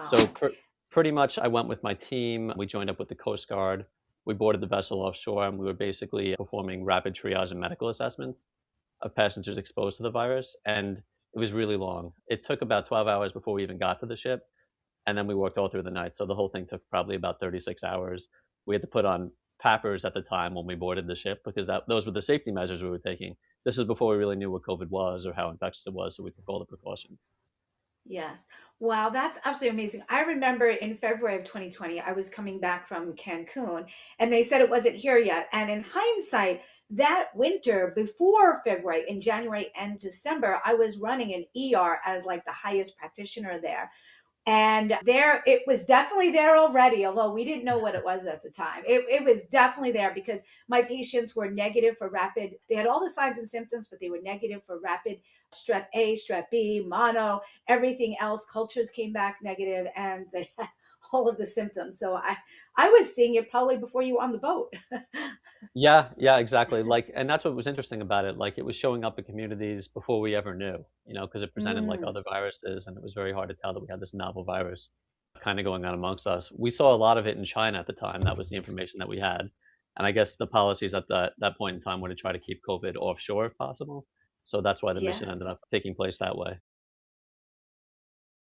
So Wow. pretty much I went with my team. We joined up with the Coast Guard. We boarded the vessel offshore and we were basically performing rapid triage and medical assessments of passengers exposed to the virus. And it was really long. It took about 12 hours before we even got to the ship. And then we worked all through the night. So the whole thing took probably about 36 hours. We had to put on PAPRs at the time when we boarded the ship because those were the safety measures we were taking. This is before we really knew what COVID was or how infectious it was. So we took all the precautions. Yes. Wow, that's absolutely amazing. I remember in February of 2020, I was coming back from Cancun and they said it wasn't here yet. And in hindsight, that winter before February, in January and December, I was running an ER as like the highest practitioner there. And there, it was definitely there already, although we didn't know what it was at the time. It was definitely there because my patients were negative for rapid, they had all the signs and symptoms, but they were negative for rapid strep A, strep B, mono, everything else. Cultures came back negative and they had all of the symptoms. So I was seeing it probably before you were on the boat. Yeah, yeah, exactly. Like, and that's what was interesting about it. Like, it was showing up in communities before we ever knew, because it presented like Mm, other viruses, and it was very hard to tell that we had this novel virus kind of going on amongst us. We saw a lot of it in China at the time. That was the information that we had, and I guess the policies at that point in time were to try to keep COVID offshore if possible. So that's why the mission ended yes. up taking place that way.